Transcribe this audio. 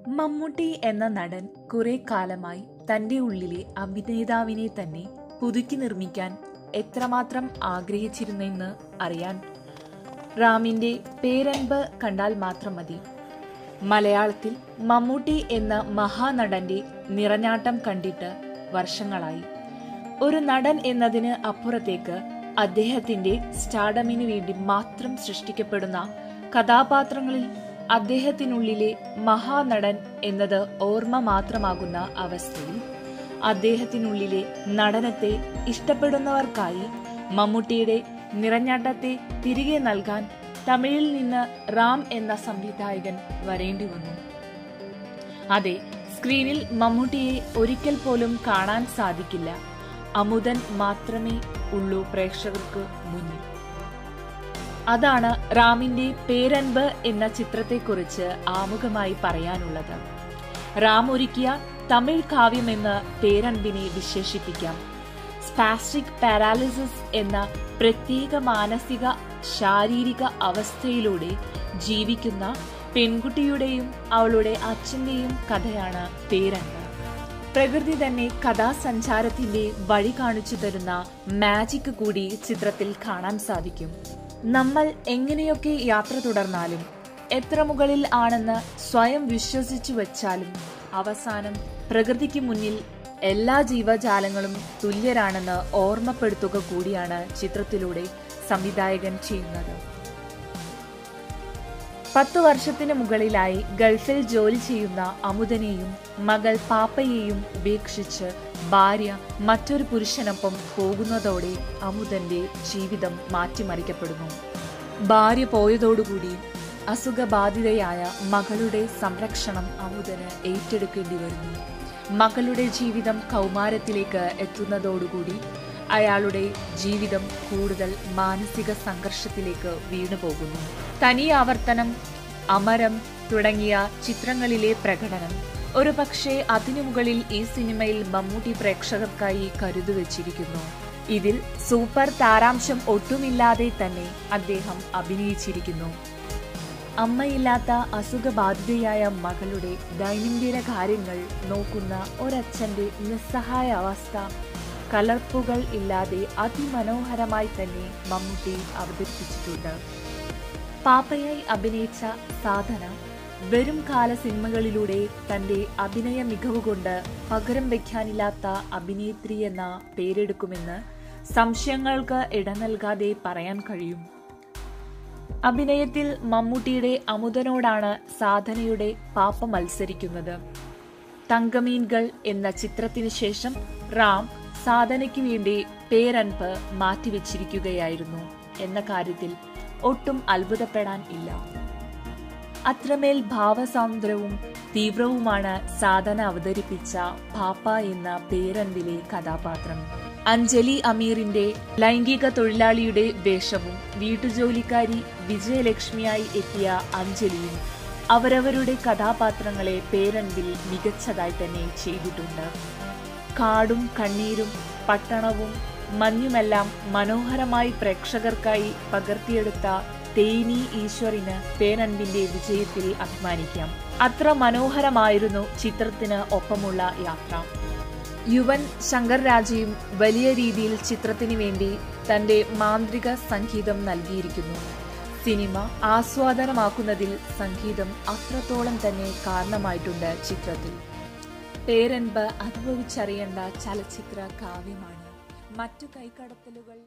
മമ്മൂട്ടി എന്ന നടൻ കുറെ കാലമായി തന്റെ ഉള്ളിലെ അഭിനേതാവിനെ തന്നെ പുതുക്കി നിർമ്മിക്കാൻ എത്രമാത്രം ആഗ്രഹിച്ചിരുന്നെന്ന് അറിയാൻ റാമിന്റെ പേരൻപ് കണ്ടാൽ മാത്രം മതി. മലയാളത്തിൽ മമ്മൂട്ടി എന്ന മഹാനടന്റെ നിറഞ്ഞാട്ടം കണ്ടിട്ട് വർഷങ്ങളായി. ഒരു നടൻ എന്നതിന് അപ്പുറത്തേക്ക് അദ്ദേഹത്തിന്റെ സ്റ്റാർഡമിനു വേണ്ടി മാത്രം സൃഷ്ടിക്കപ്പെടുന്ന കഥാപാത്രങ്ങളിൽ അദ്ദേഹത്തിനുള്ളിലെ മഹാനടൻ എന്നത് ഓർമ്മ മാത്രമാകുന്ന അവസ്ഥയിൽ അദ്ദേഹത്തിനുള്ളിലെ നടനത്തെ ഇഷ്ടപ്പെടുന്നവർക്കായി മമ്മൂട്ടിയുടെ നിറഞ്ഞാട്ടത്തെ തിരികെ നൽകാൻ തമിഴിൽ നിന്ന് റാം എന്ന സംവിധായകൻ വരേണ്ടി വന്നു. അതെ, സ്ക്രീനിൽ മമ്മൂട്ടിയെ ഒരിക്കൽ പോലും കാണാൻ സാധിക്കില്ല. അമുതൻ മാത്രമേ ഉള്ളൂ പ്രേക്ഷകർക്ക് മുന്നിൽ. അതാണ് റാമിന്റെ പേരൻപ് എന്ന ചിത്രത്തെക്കുറിച്ച് ആമുഖമായി പറയാനുള്ളത്. റാം ഒരുക്കിയ തമിഴ് കാവ്യമെന്ന് പേരൻപിനെ വിശേഷിപ്പിക്കാം. സ്പാസ്റ്റിക് പാരാലിസിസ് എന്ന പ്രത്യേക മാനസിക ശാരീരിക അവസ്ഥയിലൂടെ ജീവിക്കുന്ന പെൺകുട്ടിയുടെയും അവളുടെ അച്ഛന്റെയും കഥയാണ് പേരൻപ്. പ്രകൃതി തന്നെ കഥാസഞ്ചാരത്തിന്റെ വഴി കാണിച്ചു തരുന്ന മാജിക് കൂടി ചിത്രത്തിൽ കാണാൻ സാധിക്കും. നമ്മൾ എങ്ങനെയൊക്കെ യാത്ര തുടർന്നാലും, എത്ര മുകളിൽ ആണെന്ന് സ്വയം വിശ്വസിച്ചു വച്ചാലും, അവസാനം പ്രകൃതിക്ക് മുന്നിൽ എല്ലാ ജീവജാലങ്ങളും തുല്യരാണെന്ന് ഓർമ്മപ്പെടുത്തുക കൂടിയാണ് ചിത്രത്തിലൂടെ സംവിധായകൻ ചെയ്യുന്നത്. 10 വർഷത്തിന് മുകളിലായി ഗൾഫിൽ ജോലി ചെയ്യുന്ന അമുദനെയും മകൾ പാപ്പയെയും ഉപേക്ഷിച്ച് ഭാര്യ മറ്റൊരു പുരുഷനൊപ്പം പോകുന്നതോടെ അമുദന്റെ ജീവിതം മാറ്റിമറിക്കപ്പെടുന്നു. ഭാര്യ പോയതോടുകൂടി അസുഖബാധിതയായ മകളുടെ സംരക്ഷണം അമുദന് ഏറ്റെടുക്കേണ്ടി വരുന്നു. മകളുടെ ജീവിതം കൗമാരത്തിലേക്ക് എത്തുന്നതോടുകൂടി അയാളുടെ ജീവിതം കൂടുതൽ മാനസിക സംഘർഷത്തിലേക്ക് വീണുപോകുന്നു. തനിയാവർത്തനം, അമരം തുടങ്ങിയ ചിത്രങ്ങളിലെ പ്രകടനം ഒരുപക്ഷെ അതിനു മുകളിൽ ഈ സിനിമയിൽ മമ്മൂട്ടി പ്രേക്ഷകർക്കായി കരുതുവച്ചിരിക്കുന്നു. ഇതിൽ സൂപ്പർ താരാംശം ഒട്ടുമില്ലാതെ തന്നെ അദ്ദേഹം അഭിനയിച്ചിരിക്കുന്നു. അമ്മയില്ലാത്ത അസുഖബാധിതയായ മകളുടെ ദൈനംദിന കാര്യങ്ങൾ നോക്കുന്ന ഒരച്ഛന്റെ നിസ്സഹായ അവസ്ഥ കലർപ്പുകൾ ഇല്ലാതെ അതിമനോഹരമായി തന്നെ മമ്മൂട്ടി അവതരിപ്പിച്ചിട്ടുണ്ട്. പാപ്പയായി അഭിനയിച്ച സാധന വരും കാല സിനിമകളിലൂടെ തന്റെ അഭിനയ മികവുകൊണ്ട് പകരം വയ്ക്കാനില്ലാത്ത അഭിനേത്രി എന്ന പേരെടുക്കുമെന്ന് സംശയങ്ങൾക്ക് ഇട നൽകാതെ പറയാൻ കഴിയും. അഭിനയത്തിൽ മമ്മൂട്ടിയുടെ അമുദനോടാണ് സാധനയുടെ പാപ്പ മത്സരിക്കുന്നത്. തങ്കമീൻകൾ എന്ന ചിത്രത്തിന് ശേഷം റാം സാധനയ്ക്ക് വേണ്ടി പേരൻപ് മാറ്റിവെച്ചിരിക്കുകയായിരുന്നു എന്ന കാര്യത്തിൽ ഒട്ടും അത്ഭുതപ്പെടാൻ ഇല്ല. അത്രമേൽ ഭാവസാന്ദ്രവും തീവ്രവുമാണ് സാധന അവതരിപ്പിച്ച പാപ്പ എന്ന പേരൻപിലെ കഥാപാത്രം. അഞ്ജലി അമീറിന്റെ ലൈംഗിക തൊഴിലാളിയുടെ വേഷവും വീട്ടുജോലിക്കാരി വിജയലക്ഷ്മിയായി എത്തിയ അഞ്ജലിയും അവരവരുടെ കഥാപാത്രങ്ങളെ പേരൻപിൽ മികച്ചതായി തന്നെ ചെയ്തിട്ടുണ്ട്. കാടും കണ്ണീരും പട്ടണവും മഞ്ഞുമെല്ലാം മനോഹരമായി പ്രേക്ഷകർക്കായി പകർത്തിയെടുത്ത തേനി ഈശ്വറിന് പേരൻപിന്റെ വിജയത്തിൽ അഭിമാനിക്കാം. അത്ര മനോഹരമായിരുന്നു ചിത്രത്തിന് ഒപ്പമുള്ള യാത്ര. യുവൻ ശങ്കർ രാജയും വലിയ രീതിയിൽ ചിത്രത്തിന് വേണ്ടി തന്റെ മാന്ത്രിക സംഗീതം നൽകിയിരിക്കുന്നു. സിനിമ ആസ്വാദനമാക്കുന്നതിൽ സംഗീതം അത്രത്തോളം തന്നെ കാരണമായിട്ടുണ്ട് ചിത്രത്തിൽ. പേരൻപ് അനുഭവിച്ചറിയേണ്ട ചലച്ചിത്ര കാവ്യമാണ്. മറ്റു കൈകടത്തലുകൾ